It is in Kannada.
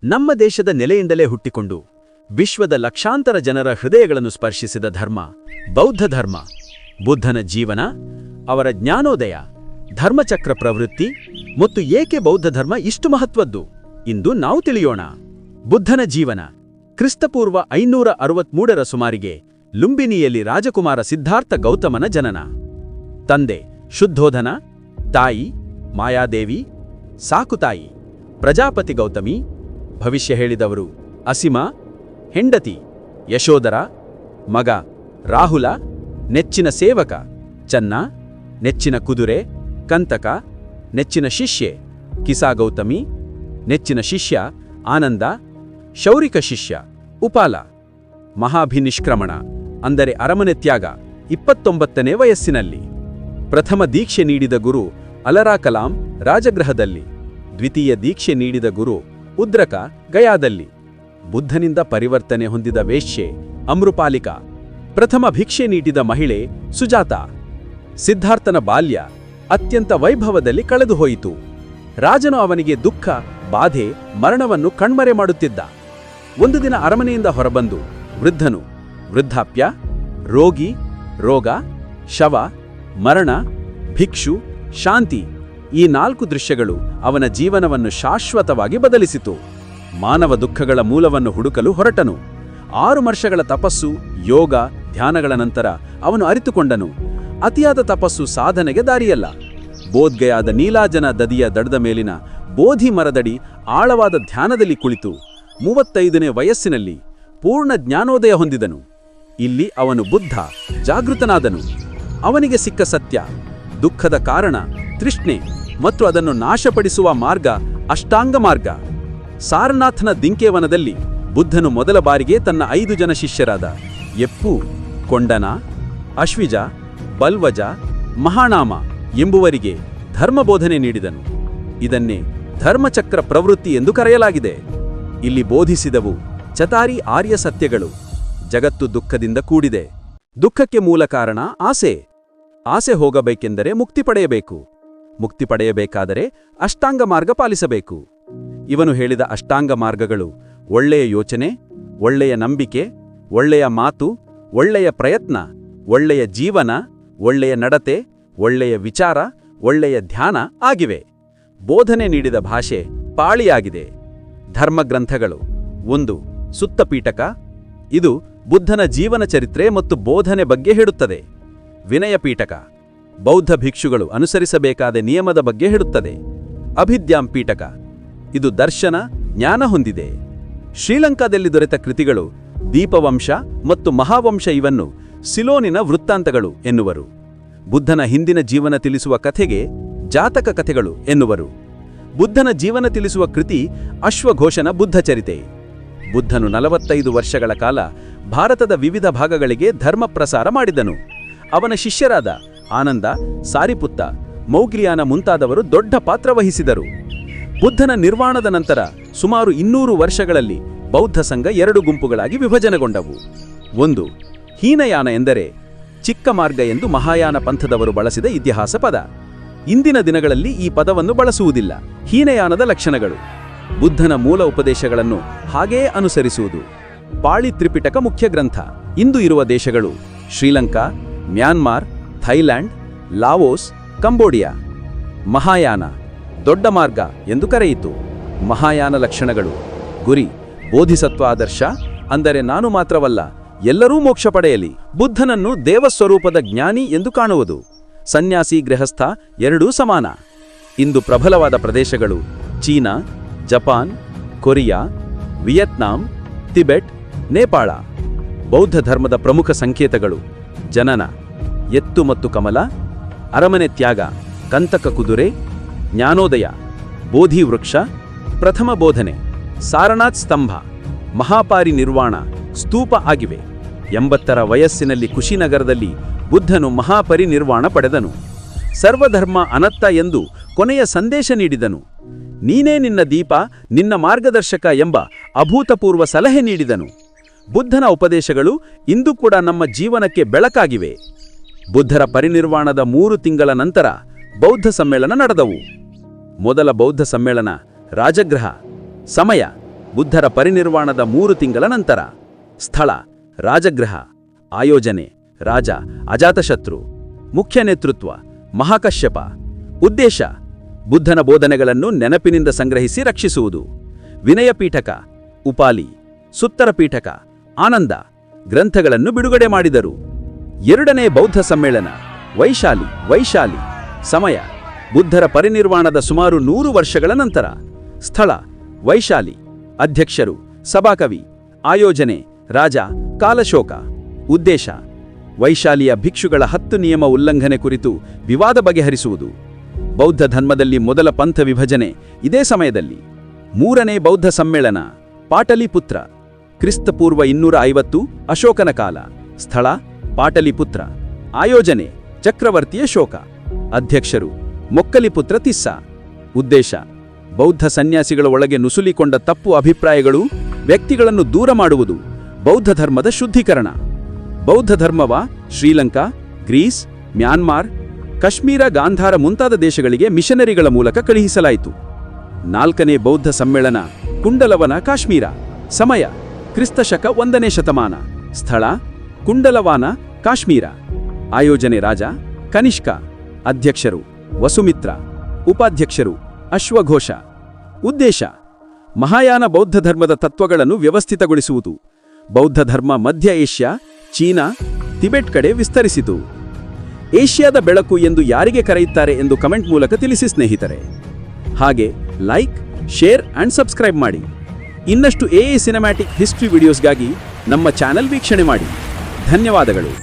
ನಮ್ಮ ದೇಶದ ನೆಲೆಯಿಂದಲೇ ಹುಟ್ಟಿಕೊಂಡು ವಿಶ್ವದ ಲಕ್ಷಾಂತರ ಜನರ ಹೃದಯಗಳನ್ನು ಸ್ಪರ್ಶಿಸಿದ ಧರ್ಮ ಬೌದ್ಧ ಧರ್ಮ. ಬುದ್ಧನ ಜೀವನ, ಅವರ ಜ್ಞಾನೋದಯ, ಧರ್ಮಚಕ್ರ ಪ್ರವೃತ್ತಿ ಮತ್ತು ಏಕೆ ಬೌದ್ಧ ಧರ್ಮ ಇಷ್ಟು ಮಹತ್ವದ್ದು ಇಂದು ನಾವು ತಿಳಿಯೋಣ. ಬುದ್ಧನ ಜೀವನ ಕ್ರಿಸ್ತಪೂರ್ವ 563ರ ಸುಮಾರಿಗೆ ಲುಂಬಿನಿಯಲ್ಲಿ ರಾಜಕುಮಾರ ಸಿದ್ಧಾರ್ಥ ಗೌತಮನ ಜನನ. ತಂದೆ ಶುದ್ಧೋಧನ, ತಾಯಿ ಮಾಯಾದೇವಿ, ಸಾಕುತಾಯಿ ಪ್ರಜಾಪತಿ ಗೌತಮಿ, ಭವಿಷ್ಯ ಹೇಳಿದವರು ಅಸಿಮ, ಹೆಂಡತಿ ಯಶೋಧರ, ಮಗ ರಾಹುಲ, ನೆಚ್ಚಿನ ಸೇವಕ ಚನ್ನ, ನೆಚ್ಚಿನ ಕುದುರೆ ಕಂತಕ, ನೆಚ್ಚಿನ ಶಿಷ್ಯೆ ಕಿಸಾ ಗೌತಮಿ, ನೆಚ್ಚಿನ ಶಿಷ್ಯ ಆನಂದ, ಶೌರಿಕ ಶಿಷ್ಯ ಉಪಾಲ. ಮಹಾಭಿನಿಷ್ಕ್ರಮಣ ಅಂದರೆ ಅರಮನೆ ತ್ಯಾಗ 29ನೇ ವಯಸ್ಸಿನಲ್ಲಿ. ಪ್ರಥಮ ದೀಕ್ಷೆ ನೀಡಿದ ಗುರು ಅಲರಾ ಕಲಾಂ ರಾಜಗೃಹದಲ್ಲಿ, ದ್ವಿತೀಯ ದೀಕ್ಷೆ ನೀಡಿದ ಗುರು ಉದ್ರಕ ಗಯಾದಲ್ಲಿ. ಬುದ್ಧನಿಂದ ಪರಿವರ್ತನೆ ಹೊಂದಿದ ವೇಶ್ಯೆ ಅಮೃಪಾಲಿಕಾ, ಪ್ರಥಮ ಭಿಕ್ಷೆ ನೀಡಿದ ಮಹಿಳೆ ಸುಜಾತ. ಸಿದ್ಧಾರ್ಥನ ಬಾಲ್ಯ ಅತ್ಯಂತ ವೈಭವದಲ್ಲಿ ಕಳೆದುಹೋಯಿತು. ರಾಜನು ಅವನಿಗೆ ದುಃಖ, ಬಾಧೆ, ಮರಣವನ್ನು ಕಣ್ಮರೆ ಮಾಡುತ್ತಿದ್ದ. ಒಂದು ದಿನ ಅರಮನೆಯಿಂದ ಹೊರಬಂದು ವೃದ್ಧನು ವೃದ್ಧಾಪ್ಯ, ರೋಗಿ, ರೋಗ, ಶವ, ಮರಣ, ಭಿಕ್ಷು, ಶಾಂತಿ ಈ 4 ದೃಶ್ಯಗಳು ಅವನ ಜೀವನವನ್ನು ಶಾಶ್ವತವಾಗಿ ಬದಲಿಸಿತು. ಮಾನವ ದುಃಖಗಳ ಮೂಲವನ್ನು ಹುಡುಕಲು ಹೊರಟನು. 6 ವರ್ಷಗಳ ತಪಸ್ಸು, ಯೋಗ, ಧ್ಯಾನಗಳ ನಂತರ ಅವನು ಅರಿತುಕೊಂಡನು, ಅತಿಯಾದ ತಪಸ್ಸು ಸಾಧನೆಗೆ ದಾರಿಯಲ್ಲ. ಬೋಧ್ಗಯಾದ ನೀಲಾಜನ ನದಿಯ ದಡದ ಮೇಲಿನ ಬೋಧಿ ಮರದಡಿ ಆಳವಾದ ಧ್ಯಾನದಲ್ಲಿ ಕುಳಿತು 35ನೇ ವಯಸ್ಸಿನಲ್ಲಿ ಪೂರ್ಣ ಜ್ಞಾನೋದಯ ಹೊಂದಿದನು. ಇಲ್ಲಿ ಅವನು ಬುದ್ಧ ಜಾಗೃತನಾದನು. ಅವನಿಗೆ ಸಿಕ್ಕ ಸತ್ಯ, ದುಃಖದ ಕಾರಣ ತೃಷ್ಣೆ ಮತ್ತು ಅದನ್ನು ನಾಶಪಡಿಸುವ ಮಾರ್ಗ ಅಷ್ಟಾಂಗ ಮಾರ್ಗ. ಸಾರನಾಥನ ದಿಂಕೇವನದಲ್ಲಿ ಬುದ್ಧನು ಮೊದಲ ಬಾರಿಗೆ ತನ್ನ 5 ಜನ ಶಿಷ್ಯರಾದ ಎಪ್ಪು, ಕೊಂಡನ, ಅಶ್ವಿಜ, ಬಲ್ವಜ, ಮಹಾನಾಮ ಎಂಬುವರಿಗೆ ಧರ್ಮಬೋಧನೆ ನೀಡಿದನು. ಇದನ್ನೇ ಧರ್ಮಚಕ್ರ ಪ್ರವೃತ್ತಿ ಎಂದು ಕರೆಯಲಾಗಿದೆ. ಇಲ್ಲಿ ಬೋಧಿಸಿದವು ಚತಾರಿ ಆರ್ಯ ಸತ್ಯಗಳು. ಜಗತ್ತು ದುಃಖದಿಂದ ಕೂಡಿದೆ. ದುಃಖಕ್ಕೆ ಮೂಲ ಕಾರಣ ಆಸೆ. ಆಸೆ ಹೋಗಬೇಕೆಂದರೆ ಮುಕ್ತಿ ಪಡೆಯಬೇಕು. ಮುಕ್ತಿ ಪಡೆಯಬೇಕಾದರೆ ಅಷ್ಟಾಂಗ ಮಾರ್ಗ ಪಾಲಿಸಬೇಕು. ಇವನು ಹೇಳಿದ ಅಷ್ಟಾಂಗ ಮಾರ್ಗಗಳು ಒಳ್ಳೆಯ ಯೋಚನೆ, ಒಳ್ಳೆಯ ನಂಬಿಕೆ, ಒಳ್ಳೆಯ ಮಾತು, ಒಳ್ಳೆಯ ಪ್ರಯತ್ನ, ಒಳ್ಳೆಯ ಜೀವನ, ಒಳ್ಳೆಯ ನಡತೆ, ಒಳ್ಳೆಯ ವಿಚಾರ, ಒಳ್ಳೆಯ ಧ್ಯಾನ ಆಗಿವೆ. ಬೋಧನೆ ನೀಡಿದ ಭಾಷೆ ಪಾಳಿಯಾಗಿದೆ. ಧರ್ಮಗ್ರಂಥಗಳು 1 ಸುತ್ತಪೀಠಕ, ಇದು ಬುದ್ಧನ ಜೀವನ ಚರಿತ್ರೆ ಮತ್ತು ಬೋಧನೆ ಬಗ್ಗೆ ಹೇಳುತ್ತದೆ. ವಿನಯ ಪೀಠಕ, ಬೌದ್ಧ ಭಿಕ್ಷುಗಳು ಅನುಸರಿಸಬೇಕಾದ ನಿಯಮದ ಬಗ್ಗೆ ಹೇಳುತ್ತದೆ. ಅಭಿದ್ಯಾಂ ಪೀಠಕ, ಇದು ದರ್ಶನ, ಜ್ಞಾನ ಹೊಂದಿದೆ. ಶ್ರೀಲಂಕಾದಲ್ಲಿ ದೊರೆತ ಕೃತಿಗಳು ದೀಪವಂಶ ಮತ್ತು ಮಹಾವಂಶ ಇವನ್ನು ಸಿಲೋನಿನ ವೃತ್ತಾಂತಗಳು ಎನ್ನುವರು. ಬುದ್ಧನ ಹಿಂದಿನ ಜೀವನ ತಿಳಿಸುವ ಕಥೆಗೆ ಜಾತಕ ಕಥೆಗಳು ಎನ್ನುವರು. ಬುದ್ಧನ ಜೀವನ ತಿಳಿಸುವ ಕೃತಿ ಅಶ್ವಘೋಷನ ಬುದ್ಧಚರಿತೆ. ಬುದ್ಧನು 45 ವರ್ಷಗಳ ಕಾಲ ಭಾರತದ ವಿವಿಧ ಭಾಗಗಳಿಗೆ ಧರ್ಮ ಪ್ರಸಾರ ಮಾಡಿದನು. ಅವನ ಶಿಷ್ಯರಾದ ಆನಂದ, ಸಾರಿಪುತ್ತ, ಮೌಗ್ಲಿಯಾನ ಮುಂತಾದವರು ದೊಡ್ಡ ಪಾತ್ರ ವಹಿಸಿದರು. ಬುದ್ಧನ ನಿರ್ವಾಣದ ನಂತರ ಸುಮಾರು 200 ವರ್ಷಗಳಲ್ಲಿ ಬೌದ್ಧ ಸಂಘ 2 ಗುಂಪುಗಳಾಗಿ ವಿಭಜನೆಗೊಂಡವು. 1 ಹೀನಯಾನ ಎಂದರೆ ಚಿಕ್ಕ ಮಾರ್ಗ ಎಂದು ಮಹಾಯಾನ ಪಂಥದವರು ಬಳಸಿದ ಇತಿಹಾಸ ಪದ. ಇಂದಿನ ದಿನಗಳಲ್ಲಿ ಈ ಪದವನ್ನು ಬಳಸುವುದಿಲ್ಲ. ಹೀನಯಾನದ ಲಕ್ಷಣಗಳು: ಬುದ್ಧನ ಮೂಲ ಉಪದೇಶಗಳನ್ನು ಹಾಗೆಯೇ ಅನುಸರಿಸುವುದು. ಪಾಳಿ ತ್ರಿಪಿಟಕ ಮುಖ್ಯ ಗ್ರಂಥ. ಇಂದು ಇರುವ ದೇಶಗಳು Sri Lanka, Myanmar, Thailand, Laos, Cambodia. Mahayana ದೊಡ್ಡ ಮಾರ್ಗ ಎಂದು ಕರೆಯಿತು. ಮಹಾಯಾನ ಲಕ್ಷಣಗಳು: ಗುರಿ ಬೋಧಿಸತ್ವ ಆದರ್ಶ, ಅಂದರೆ ನಾನು ಮಾತ್ರವಲ್ಲ ಎಲ್ಲರೂ ಮೋಕ್ಷ ಪಡೆಯಲಿ. ಬುದ್ಧನನ್ನು ದೇವಸ್ವರೂಪದ ಜ್ಞಾನಿ ಎಂದು ಕಾಣುವುದು. ಸನ್ಯಾಸಿ ಗೃಹಸ್ಥ ಎರಡೂ ಸಮಾನ. ಇಂದು ಪ್ರಬಲವಾದ ಪ್ರದೇಶಗಳು China, Japan, Korea, Vietnam, Tibet, Nepal. ಬೌದ್ಧ ಧರ್ಮದ ಪ್ರಮುಖ ಸಂಕೇತಗಳು: ಜನನ, ಎತ್ತು ಮತ್ತು ಕಮಲ, ಅರಮನೆ ತ್ಯಾಗ, ಕಂತಕ ಕುದುರೆ, ಜ್ಞಾನೋದಯ, ಬೋಧಿ ವೃಕ್ಷ, ಪ್ರಥಮ ಬೋಧನೆ, ಸಾರನಾಥ್ ಸ್ತಂಭ, ಮಹಾಪಾರಿ ನಿರ್ವಾಣ, ಸ್ತೂಪ ಆಗಿವೆ. 80ರ ವಯಸ್ಸಿನಲ್ಲಿ ಕುಶಿನಗರದಲ್ಲಿ ಬುದ್ಧನು ಮಹಾಪರಿನಿರ್ವಾಣ ಪಡೆದನು. ಸರ್ವಧರ್ಮ ಅನತ್ತ ಎಂದು ಕೊನೆಯ ಸಂದೇಶ ನೀಡಿದನು. ನೀನೇ ನಿನ್ನ ದೀಪ, ನಿನ್ನ ಮಾರ್ಗದರ್ಶಕ ಎಂಬ ಅಭೂತಪೂರ್ವ ಸಲಹೆ ನೀಡಿದನು. ಬುದ್ಧನ ಉಪದೇಶಗಳು ಇಂದು ಕೂಡ ನಮ್ಮ ಜೀವನಕ್ಕೆ ಬೆಳಕಾಗಿವೆ. ಬುದ್ಧರ ಪರಿನಿರ್ವಾಣದ 3 ತಿಂಗಳ ನಂತರ ಬೌದ್ಧ ಸಮ್ಮೇಳನ ನಡೆದವು. ಮೊದಲ ಬೌದ್ಧ ಸಮ್ಮೇಳನ ರಾಜಗೃಹ. ಸಮಯ ಬುದ್ಧರ ಪರಿನಿರ್ವಾಣದ 3 ತಿಂಗಳ ನಂತರ. ಸ್ಥಳ ರಾಜಗೃಹ. ಆಯೋಜನೆ ರಾಜ ಅಜಾತಶತ್ರು. ಮುಖ್ಯ ನೇತೃತ್ವ ಮಹಾಕಶ್ಯಪ. ಉದ್ದೇಶ ಬುದ್ಧನ ಬೋಧನೆಗಳನ್ನು ನೆನಪಿನಿಂದ ಸಂಗ್ರಹಿಸಿ ರಕ್ಷಿಸುವುದು. ವಿನಯ ಪೀಠಕ ಉಪಾಲಿ. ಸುತ್ತರ ಪೀಠಕ ಆನಂದ ಗ್ರಂಥಗಳನ್ನು ಬಿಡುಗಡೆ ಮಾಡಿದರು. 2ನೇ ಬೌದ್ಧ ಸಮ್ಮೇಳನ ವೈಶಾಲಿ. ಸಮಯ ಬುದ್ಧರ ಪರಿನಿರ್ವಾಣದ ಸುಮಾರು 100 ವರ್ಷಗಳ ನಂತರ. ಸ್ಥಳ ವೈಶಾಲಿ. ಅಧ್ಯಕ್ಷರು ಸಭಾಕವಿ. ಆಯೋಜನೆ ರಾಜ ಕಾಲಶೋಕ. ಉದ್ದೇಶ ವೈಶಾಲಿಯ ಭಿಕ್ಷುಗಳ 10 ನಿಯಮ ಉಲ್ಲಂಘನೆ ಕುರಿತು ವಿವಾದ ಬಗೆಹರಿಸುವುದು. ಬೌದ್ಧ ಧರ್ಮದಲ್ಲಿ ಮೊದಲ ಪಂಥ ವಿಭಜನೆ ಇದೇ ಸಮಯದಲ್ಲಿ. 3ನೇ ಬೌದ್ಧ ಸಮ್ಮೇಳನ ಪಾಟಲಿಪುತ್ರ. ಕ್ರಿಸ್ತಪೂರ್ವ 250 ಅಶೋಕನ ಕಾಲ. ಸ್ಥಳ ಪಾಟಲಿಪುತ್ರ. ಆಯೋಜನೆ ಚಕ್ರವರ್ತಿಯ ಶೋಕ. ಅಧ್ಯಕ್ಷರು ಮೊಕ್ಕಲಿಪುತ್ರ ತಿಸ್ಸ. ಉದ್ದೇಶ ಬೌದ್ಧ ಸನ್ಯಾಸಿಗಳ ಒಳಗೆ ನುಸುಳಿಕೊಂಡ ತಪ್ಪು ಅಭಿಪ್ರಾಯಗಳು, ವ್ಯಕ್ತಿಗಳನ್ನು ದೂರ ಮಾಡುವುದು. ಬೌದ್ಧ ಧರ್ಮದ ಶುದ್ಧೀಕರಣ. ಬೌದ್ಧ ಶ್ರೀಲಂಕಾ, ಗ್ರೀಸ್, ಮ್ಯಾನ್ಮಾರ್, ಕಾಶ್ಮೀರ, ಗಾಂಧಾರ ಮುಂತಾದ ದೇಶಗಳಿಗೆ ಮಿಷನರಿಗಳ ಮೂಲಕ ಕಳುಹಿಸಲಾಯಿತು. 4ನೇ ಬೌದ್ಧ ಸಮ್ಮೇಳನ ಕುಂಡಲವನ, ಕಾಶ್ಮೀರ. ಸಮಯ ಕ್ರಿಸ್ತಶಕ 1ನೇ ಶತಮಾನ. ಸ್ಥಳ ಕುಂಡಲವಾನ, ಕಾಶ್ಮೀರ. ಆಯೋಜನೆ ರಾಜ ಕನಿಷ್ಕ. ಅಧ್ಯಕ್ಷರು ವಸುಮಿತ್ರ. ಉಪಾಧ್ಯಕ್ಷರು ಅಶ್ವಘೋಷ. ಉದ್ದೇಶ ಮಹಾಯಾನ ಬೌದ್ಧ ಧರ್ಮದ ತತ್ವಗಳನ್ನು ವ್ಯವಸ್ಥಿತಗೊಳಿಸುವುದು. ಬೌದ್ಧ ಧರ್ಮ ಮಧ್ಯ ಏಷ್ಯಾ, ಚೀನಾ, ತಿಬೆಟ್ ಕಡೆ ವಿಸ್ತರಿಸಿತು. ಏಷ್ಯಾದ ಬೆಳಕು ಎಂದು ಯಾರಿಗೆ ಕರೆಯುತ್ತಾರೆ ಎಂದು ಕಮೆಂಟ್ ಮೂಲಕ ತಿಳಿಸಿ ಸ್ನೇಹಿತರೆ. ಹಾಗೆ ಲೈಕ್, ಶೇರ್ ಅಂಡ್ ಸಬ್ಸ್ಕ್ರೈಬ್ ಮಾಡಿ. ಇನ್ನಷ್ಟು ಎಎ ಸಿನಿಮ್ಯಾಟಿಕ್ ಹಿಸ್ಟರಿ ವಿಡಿಯೋಸ್ಗಾಗಿ ನಮ್ಮ ಚಾನೆಲ್ ವೀಕ್ಷಣೆ ಮಾಡಿ. ಧನ್ಯವಾದಗಳು.